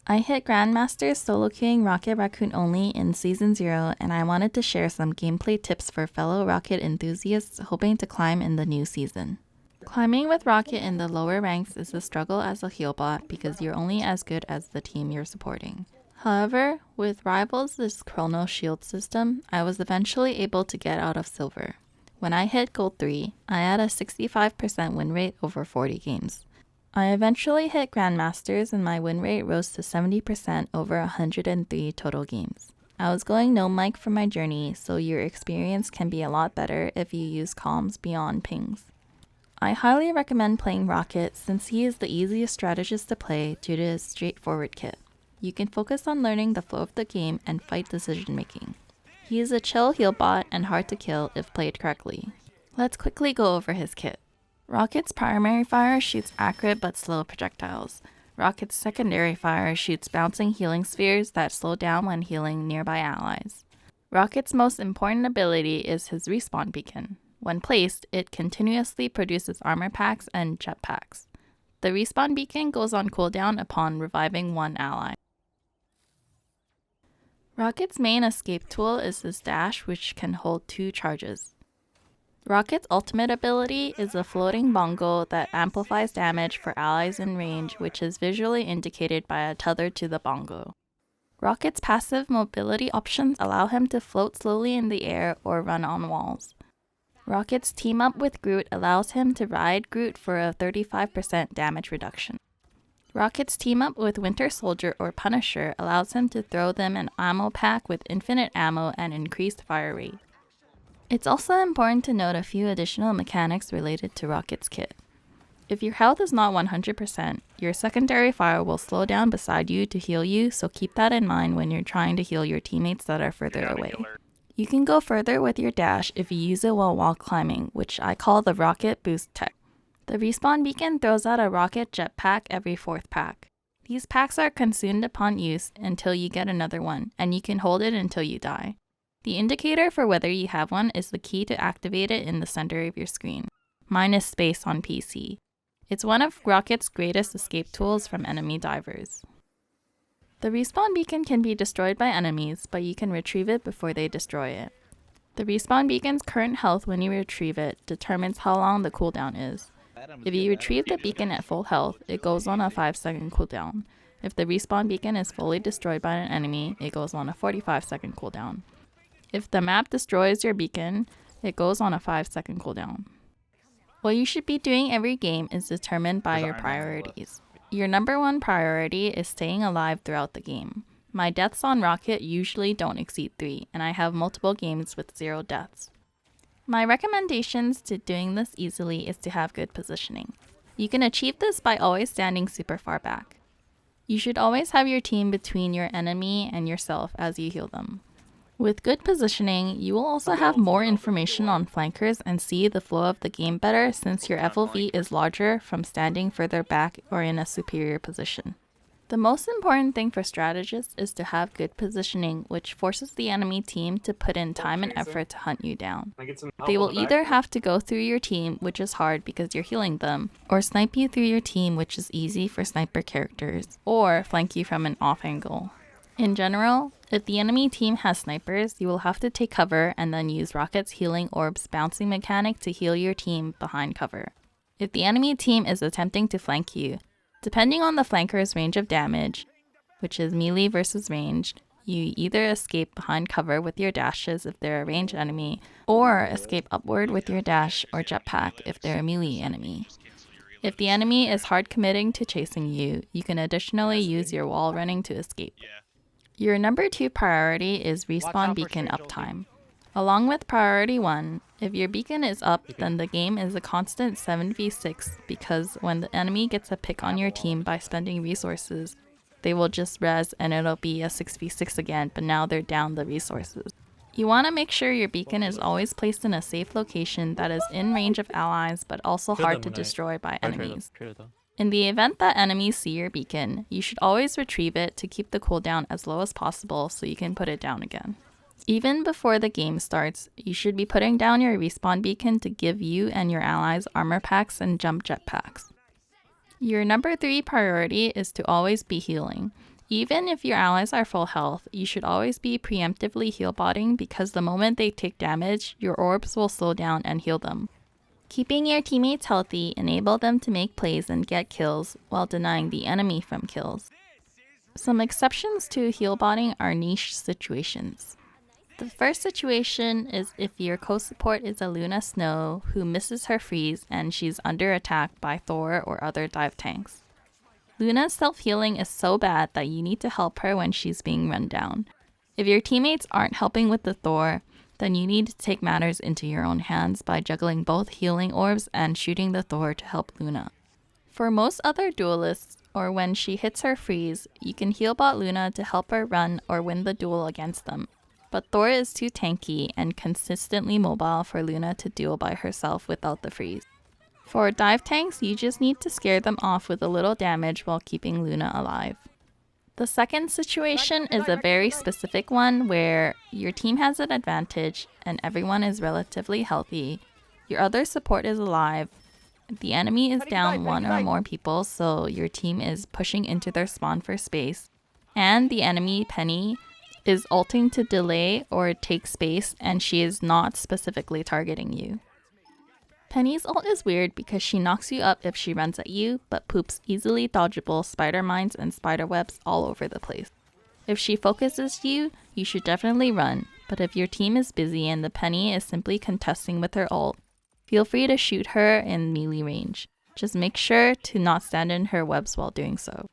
I hit Grandmasters solo queuing Rocket Raccoon only in Season 0, and I wanted to share some gameplay tips for fellow Rocket enthusiasts hoping to climb in the new season. Climbing with Rocket in the lower ranks is a struggle as a heal bot because you're only as good as the team you're supporting. However, with Rivals' Chrono Shield system, I was eventually able to get out of Silver. When I hit Gold 3, I had a 65% win rate over 40 games. I eventually hit Grandmasters and my win rate rose to 70% over 103 total games. I was going no mic for my journey, so your experience can be a lot better if you use comms beyond pings. I highly recommend playing Rocket since he is the easiest strategist to play due to his straightforward kit. You can focus on learning the flow of the game and fight decision making. He is a chill heal bot and hard to kill if played correctly. Let's quickly go over his kit. Rocket's primary fire shoots accurate but slow projectiles. Rocket's secondary fire shoots bouncing healing spheres that slow down when healing nearby allies. Rocket's most important ability is his respawn beacon. When placed, it continuously produces armor packs and jetpacks. The respawn beacon goes on cooldown upon reviving one ally. Rocket's main escape tool is his dash, which can hold 2 charges. Rocket's ultimate ability is a floating bongo that amplifies damage for allies in range, which is visually indicated by a tether to the bongo. Rocket's passive mobility options allow him to float slowly in the air or run on walls. Rocket's team up with Groot allows him to ride Groot for a 35% damage reduction. Rocket's team up with Winter Soldier or Punisher allows him to throw them an ammo pack with infinite ammo and increased fire rate. It's also important to note a few additional mechanics related to Rocket's kit. If your health is not 100%, your secondary fire will slow down beside you to heal you, so keep that in mind when you're trying to heal your teammates that are further away. You can go further with your dash if you use it while wall climbing, which I call the Rocket Boost tech. The respawn beacon throws out a Rocket jetpack every 4th pack. These packs are consumed upon use until you get another one, and you can hold it until you die. The indicator for whether you have one is the key to activate it in the center of your screen. Mine is space on PC. It's one of Rocket's greatest escape tools from enemy divers. The respawn beacon can be destroyed by enemies, but you can retrieve it before they destroy it. The respawn beacon's current health when you retrieve it determines how long the cooldown is. If you retrieve the beacon at full health, it goes on a 5-second cooldown. If the respawn beacon is fully destroyed by an enemy, it goes on a 45-second cooldown. If the map destroys your beacon, it goes on a 5-second cooldown. What you should be doing every game is determined by your priorities. Your number 1 priority is staying alive throughout the game. My deaths on Rocket usually don't exceed 3, and I have multiple games with 0 deaths. My recommendations to doing this easily is to have good positioning. You can achieve this by always standing super far back. You should always have your team between your enemy and yourself as you heal them. With good positioning, you will also have more information on flankers and see the flow of the game better since your FOV is larger from standing further back or in a superior position. The most important thing for strategists is to have good positioning, which forces the enemy team to put in time and effort to hunt you down. They will either have to go through your team, which is hard because you're healing them, or snipe you through your team, which is easy for sniper characters, or flank you from an off angle. In general, if the enemy team has snipers, you will have to take cover and then use Rocket's healing orbs bouncing mechanic to heal your team behind cover. If the enemy team is attempting to flank you, depending on the flanker's range of damage, which is melee versus ranged, you either escape behind cover with your dashes if they're a ranged enemy, or escape upward with your dash or jetpack if they're a melee enemy. If the enemy is hard committing to chasing you, you can additionally use your wall running to escape. Your number 2 priority is respawn beacon uptime. Along with priority 1, if your beacon is up, then the game is a constant 7v6 because when the enemy gets a pick on your team by spending resources, they will just res and it'll be a 6v6 again, but now they're down the resources. You want to make sure your beacon is always placed in a safe location that is in range of allies but also hard to destroy by enemies. In the event that enemies see your beacon, you should always retrieve it to keep the cooldown as low as possible so you can put it down again. Even before the game starts, you should be putting down your respawn beacon to give you and your allies armor packs and jump jetpacks. Your number 3 priority is to always be healing. Even if your allies are full health, you should always be preemptively heal botting because the moment they take damage, your orbs will slow down and heal them. Keeping your teammates healthy enable them to make plays and get kills while denying the enemy from kills. Some exceptions to heal botting are niche situations. The first situation is if your co-support is a Luna Snow who misses her freeze and she's under attack by Thor or other dive tanks. Luna's self-healing is so bad that you need to help her when she's being run down. If your teammates aren't helping with the Thor, then you need to take matters into your own hands by juggling both healing orbs and shooting the Thor to help Luna. For most other duelists, or when she hits her freeze, you can heal bot Luna to help her run or win the duel against them. But Thor is too tanky and consistently mobile for Luna to duel by herself without the freeze. For dive tanks, you just need to scare them off with a little damage while keeping Luna alive. The second situation is a very specific one where your team has an advantage and everyone is relatively healthy, your other support is alive, the enemy is down one or more people so your team is pushing into their spawn for space, and the enemy, Peni, is ulting to delay or take space and she is not specifically targeting you. Peni's ult is weird because she knocks you up if she runs at you, but poops easily dodgeable spider mines and spider webs all over the place. If she focuses you, you should definitely run, but if your team is busy and the Peni is simply contesting with her ult, feel free to shoot her in melee range. Just make sure to not stand in her webs while doing so.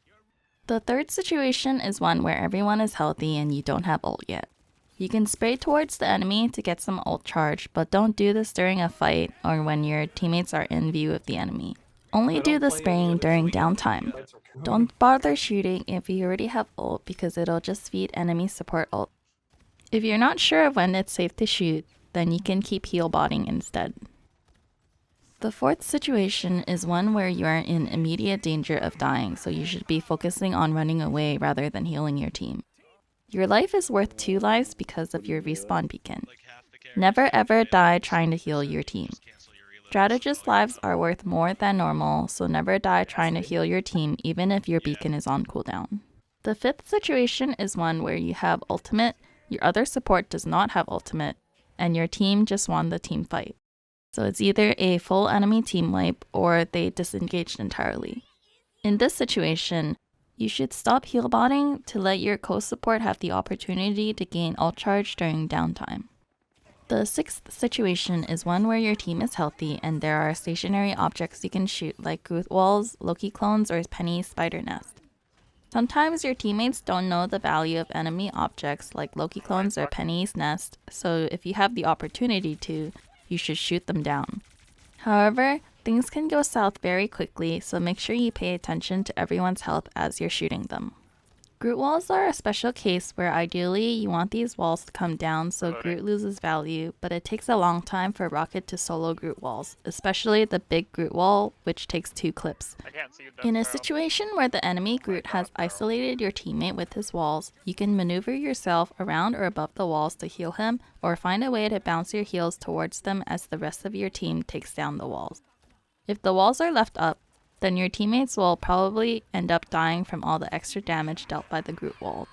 The third situation is one where everyone is healthy and you don't have ult yet. You can spray towards the enemy to get some ult charge, but don't do this during a fight or when your teammates are in view of the enemy. Only do the spraying during downtime. Don't bother shooting if you already have ult because it'll just feed enemy support ult. If you're not sure of when it's safe to shoot, then you can keep heal botting instead. The fourth situation is one where you are in immediate danger of dying, so you should be focusing on running away rather than healing your team. Your life is worth 2 lives because of your respawn beacon. Never ever die trying to heal your team. Strategist lives are worth more than normal, so never die trying to heal your team even if your beacon is on cooldown. The fifth situation is one where you have ultimate, your other support does not have ultimate, and your team just won the team fight. So it's either a full enemy team wipe or they disengaged entirely. In this situation, you should stop heal botting to let your co-support have the opportunity to gain ult charge during downtime. The sixth situation is one where your team is healthy and there are stationary objects you can shoot like Groot walls, Loki clones, or Peni's spider nest. Sometimes your teammates don't know the value of enemy objects like Loki clones or Peni's nest, so if you have the opportunity to, you should shoot them down. However, things can go south very quickly, so make sure you pay attention to everyone's health as you're shooting them. Groot walls are a special case where ideally you want these walls to come down so Groot loses value, but it takes a long time for Rocket to solo Groot walls, especially the big Groot wall, which takes 2 clips. In a situation where the enemy Groot has isolated your teammate with his walls, you can maneuver yourself around or above the walls to heal him, or find a way to bounce your heals towards them as the rest of your team takes down the walls. If the walls are left up, then your teammates will probably end up dying from all the extra damage dealt by the Groot wall.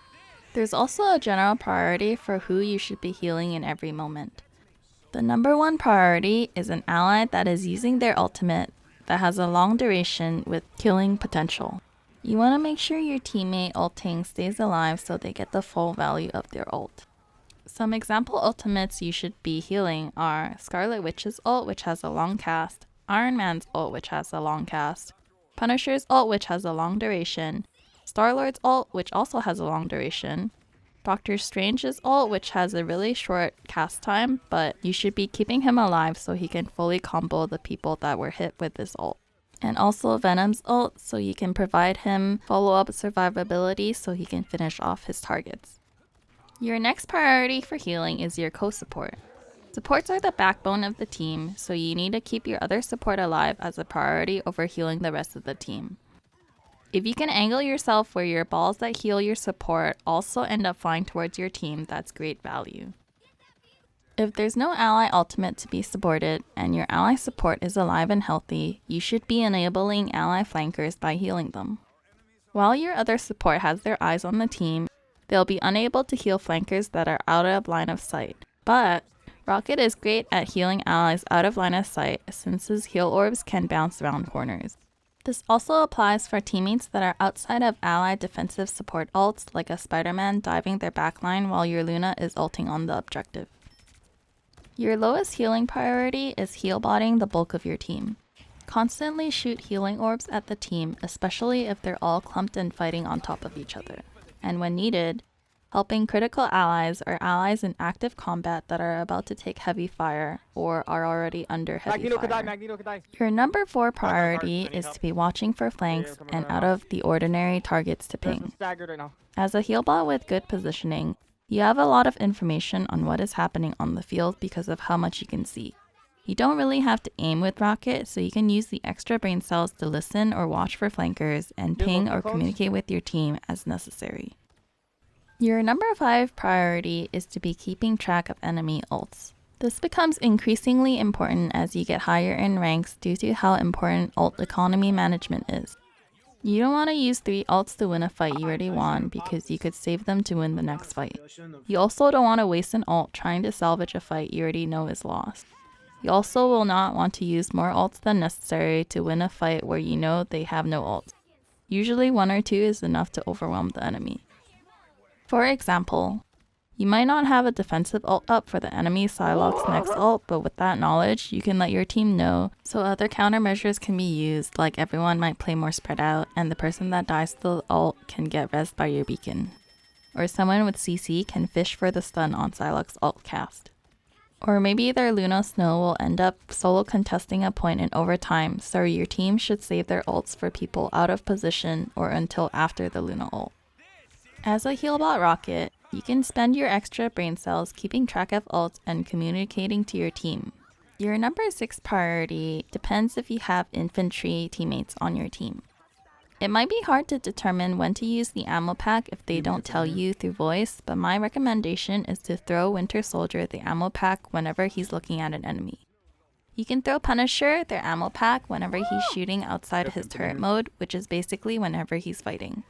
There's also a general priority for who you should be healing in every moment. The number 1 priority is an ally that is using their ultimate that has a long duration with killing potential. You want to make sure your teammate ulting stays alive so they get the full value of their ult. Some example ultimates you should be healing are Scarlet Witch's ult, which has a long cast, Iron Man's ult, which has a long cast, Punisher's ult, which has a long duration, Starlord's ult, which also has a long duration, Doctor Strange's ult, which has a really short cast time, but you should be keeping him alive so he can fully combo the people that were hit with this ult. And also Venom's ult, so you can provide him follow-up survivability so he can finish off his targets. Your next priority for healing is your co-support. Supports are the backbone of the team, so you need to keep your other support alive as a priority over healing the rest of the team. If you can angle yourself where your balls that heal your support also end up flying towards your team, that's great value. If there's no ally ultimate to be supported and your ally support is alive and healthy, you should be enabling ally flankers by healing them. While your other support has their eyes on the team, they'll be unable to heal flankers that are out of line of sight. But Rocket is great at healing allies out of line of sight since his heal orbs can bounce around corners. This also applies for teammates that are outside of ally defensive support ults, like a Spiderman diving their backline while your Luna is ulting on the objective. Your lowest healing priority is heal-botting the bulk of your team. Constantly shoot healing orbs at the team, especially if they're all clumped and fighting on top of each other. And when needed, helping critical allies or allies in active combat that are about to take heavy fire or are already under heavy fire. Your number 4 priority is to be watching for flanks and out of the ordinary targets to ping. As a heal bot with good positioning, you have a lot of information on what is happening on the field because of how much you can see. You don't really have to aim with Rocket, so you can use the extra brain cells to listen or watch for flankers and ping or communicate with your team as necessary. Your number 5 priority is to be keeping track of enemy ults. This becomes increasingly important as you get higher in ranks due to how important ult economy management is. You don't want to use 3 ults to win a fight you already won because you could save them to win the next fight. You also don't want to waste an ult trying to salvage a fight you already know is lost. You also will not want to use more ults than necessary to win a fight where you know they have no ults. Usually 1 or 2 is enough to overwhelm the enemy. For example, you might not have a defensive ult up for the enemy Psylocke's next ult, but with that knowledge, you can let your team know so other countermeasures can be used, like everyone might play more spread out and the person that dies to the ult can get rezzed by your beacon. Or someone with CC can fish for the stun on Psylocke's ult cast. Or maybe their Luna Snow will end up solo contesting a point in overtime, so your team should save their ults for people out of position or until after the Luna ult. As a healbot Rocket, you can spend your extra brain cells keeping track of ults and communicating to your team. Your number 6 priority depends if you have infantry teammates on your team. It might be hard to determine when to use the ammo pack if they don't tell you through voice, but my recommendation is to throw Winter Soldier the ammo pack whenever he's looking at an enemy. You can throw Punisher their ammo pack whenever he's shooting outside his turret mode, which is basically whenever he's fighting.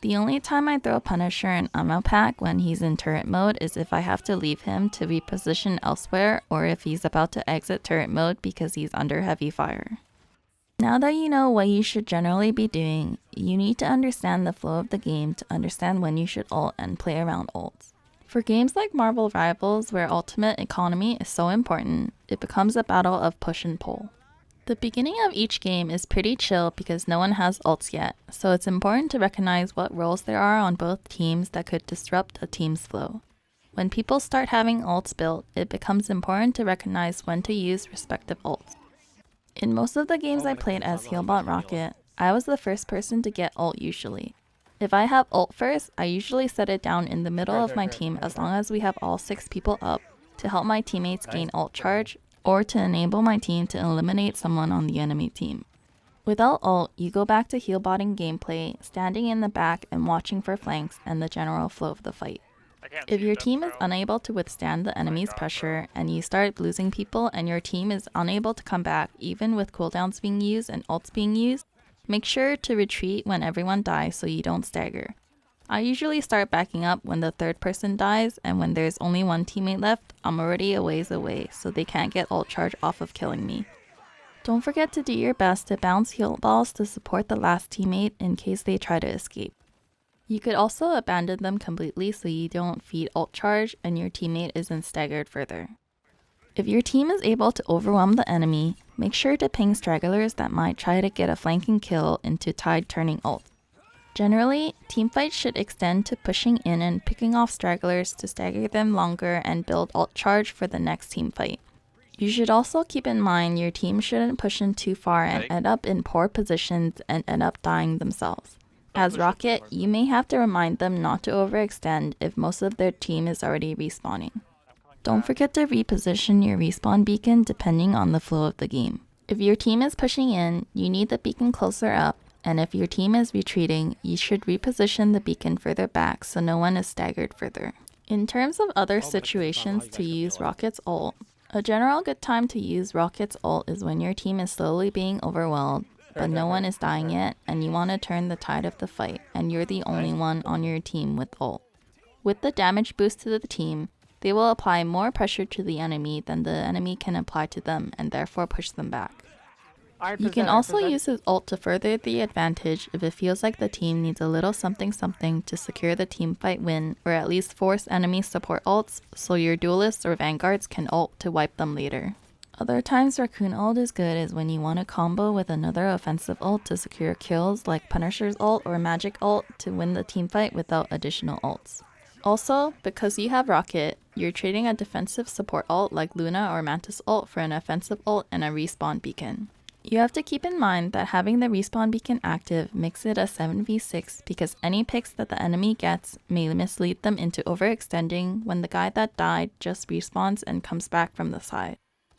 The only time I throw Punisher an ammo pack when he's in turret mode is if I have to leave him to reposition elsewhere or if he's about to exit turret mode because he's under heavy fire. Now that you know what you should generally be doing, you need to understand the flow of the game to understand when you should ult and play around ults. For games like Marvel Rivals, where ultimate economy is so important, it becomes a battle of push and pull. The beginning of each game is pretty chill because no one has ults yet, so it's important to recognize what roles there are on both teams that could disrupt a team's flow. When people start having ults built, it becomes important to recognize when to use respective ults. In most of the games I played as Healbot Rocket, I was the first person to get ult usually. If I have ult first, I usually set it down in the middle of my team as long as we have all 6 people up to help my teammates gain ult charge or to enable my team to eliminate someone on the enemy team. Without ult, you go back to healbotting gameplay, standing in the back and watching for flanks and the general flow of the fight. If your team is unable to withstand the enemy's pressure and you start losing people and your team is unable to come back even with cooldowns being used and ults being used, make sure to retreat when everyone dies so you don't stagger. I usually start backing up when the third person dies, and when there's only one teammate left, I'm already a ways away so they can't get ult charge off of killing me. Don't forget to do your best to bounce heal balls to support the last teammate in case they try to escape. You could also abandon them completely so you don't feed ult charge and your teammate isn't staggered further. If your team is able to overwhelm the enemy, make sure to ping stragglers that might try to get a flanking kill into tide turning ult. Generally, teamfights should extend to pushing in and picking off stragglers to stagger them longer and build ult charge for the next teamfight. You should also keep in mind your team shouldn't push in too far and end up in poor positions and end up dying themselves. As Rocket, you may have to remind them not to overextend if most of their team is already respawning. Don't forget to reposition your respawn beacon depending on the flow of the game. If your team is pushing in, you need the beacon closer up, and if your team is retreating, you should reposition the beacon further back so no one is staggered further. In terms of other situations to use Rocket's ult, a general good time to use Rocket's ult is when your team is slowly being overwhelmed, but no one is dying yet, and you want to turn the tide of the fight, and you're the only one on your team with ult. With the damage boost to the team, they will apply more pressure to the enemy than the enemy can apply to them, and therefore push them back. You can also use his ult to further the advantage if it feels like the team needs a little something something to secure the teamfight win, or at least force enemy support ults so your duelists or vanguards can ult to wipe them later. Other times Raccoon ult is good is when you want to combo with another offensive ult to secure kills like Punisher's ult or Magick ult to win the teamfight without additional ults. Also, because you have Rocket, you're trading a defensive support ult like Luna or Mantis ult for an offensive ult and a respawn beacon. You have to keep in mind that having the respawn beacon active makes it a 7v6 because any picks that the enemy gets may mislead them into overextending when the guy that died just respawns and comes back from the side.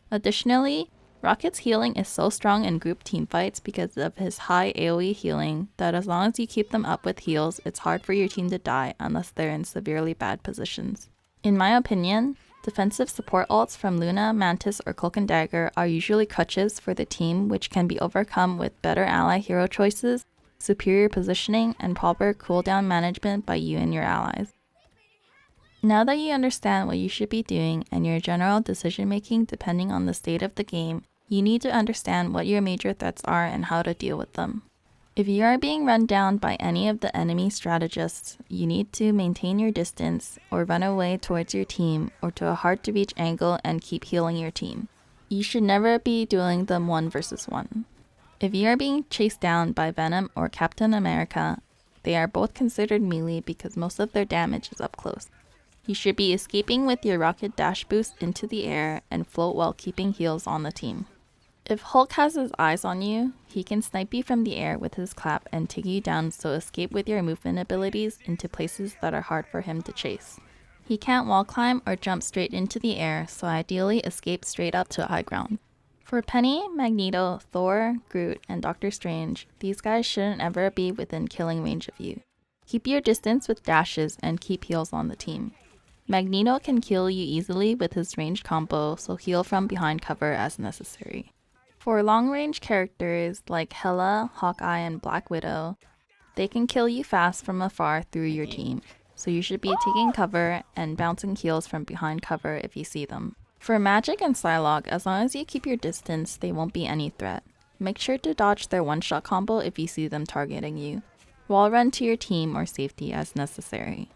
Additionally, Rocket's healing is so strong in group teamfights because of his high AoE healing that as long as you keep them up with heals, it's hard for your team to die unless they're in severely bad positions. In my opinion, defensive support ults from Luna, Mantis, or Cloak and Dagger are usually crutches for the team which can be overcome with better ally hero choices, superior positioning, and proper cooldown management by you and your allies. Now that you understand what you should be doing and your general decision making depending on the state of the game, you need to understand what your major threats are and how to deal with them. If you are being run down by any of the enemy strategists, you need to maintain your distance or run away towards your team or to a hard to reach angle and keep healing your team. You should never be dueling them 1 versus 1. If you are being chased down by Venom or Captain America, they are both considered melee because most of their damage is up close. You should be escaping with your rocket dash boost into the air and float while keeping heals on the team. If Hulk has his eyes on you, he can snipe you from the air with his clap and take you down, so escape with your movement abilities into places that are hard for him to chase. He can't wall climb or jump straight into the air, so ideally escape straight up to high ground. For Peni, Magneto, Thor, Groot, and Doctor Strange, these guys shouldn't ever be within killing range of you. Keep your distance with dashes and keep heals on the team. Magneto can kill you easily with his ranged combo, so heal from behind cover as necessary. For long-range characters like Hela, Hawkeye, and Black Widow, they can kill you fast from afar through your team, so you should be taking cover and bouncing heals from behind cover if you see them. For Magick and Psylocke, as long as you keep your distance, they won't be any threat. Make sure to dodge their one-shot combo if you see them targeting you. Wall run to your team or safety as necessary.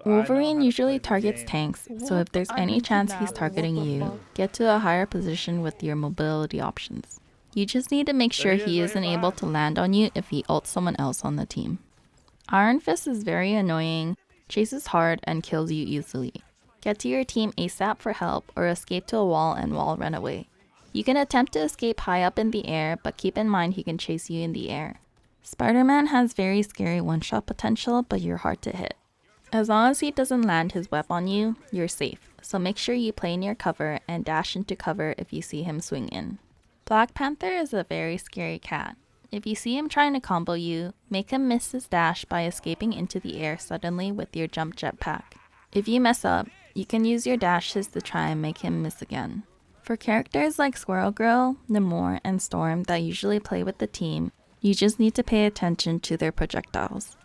Wolverine usually targets tanks, so if there's any chance he's targeting you, get to a higher position with your mobility options. You just need to make sure he isn't able to land on you if he ults someone else on the team. Iron Fist is very annoying, chases hard, and kills you easily. Get to your team ASAP for help or escape to a wall and wall run away. You can attempt to escape high up in the air, but keep in mind he can chase you in the air. Spiderman has very scary one-shot potential, but you're hard to hit. As long as he doesn't land his web on you, you're safe, so make sure you play near cover and dash into cover if you see him swing in. Black Panther is a very scary cat. If you see him trying to combo you, make him miss his dash by escaping into the air suddenly with your jump jetpack. If you mess up, you can use your dashes to try and make him miss again. For characters like Squirrel, Namor, and Storm that usually play with the team, you just need to pay attention to their projectiles.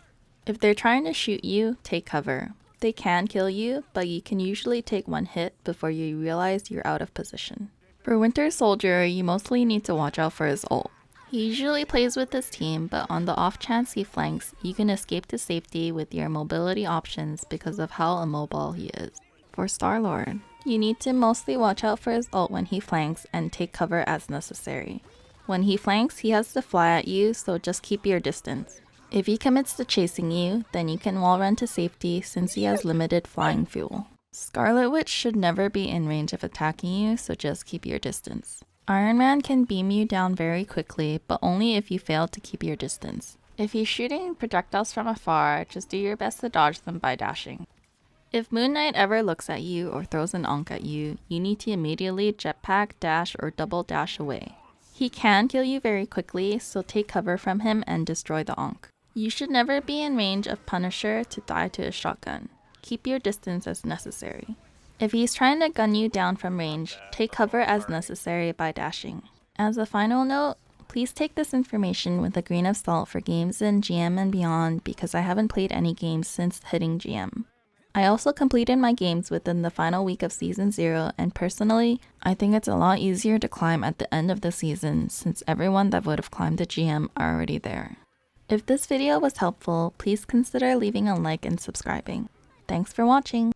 If they're trying to shoot you, take cover. They can kill you, but you can usually take one hit before you realize you're out of position. For Winter Soldier, you mostly need to watch out for his ult. He usually plays with his team, but on the off chance he flanks, you can escape to safety with your mobility options because of how immobile he is. For Starlord, you need to mostly watch out for his ult when he flanks and take cover as necessary. When he flanks, he has to fly at you, so just keep your distance. If he commits to chasing you, then you can wall run to safety since he has limited flying fuel. Scarlet Witch should never be in range of attacking you, so just keep your distance. Iron Man can beam you down very quickly, but only if you fail to keep your distance. If he's shooting projectiles from afar, just do your best to dodge them by dashing. If Moon Knight ever looks at you or throws an onk at you, you need to immediately jetpack, dash, or double dash away. He can kill you very quickly, so take cover from him and destroy the onk. You should never be in range of Punisher to die to a shotgun. Keep your distance as necessary. If he's trying to gun you down from range, take cover as necessary by dashing. As a final note, Please take this information with a grain of salt for games in GM and beyond because I haven't played any games since hitting GM. I also completed my games within the final week of Season 0, and personally, I think it's a lot easier to climb at the end of the season since everyone that would have climbed the GM are already there. If this video was helpful, please consider leaving a like and subscribing. Thanks for watching!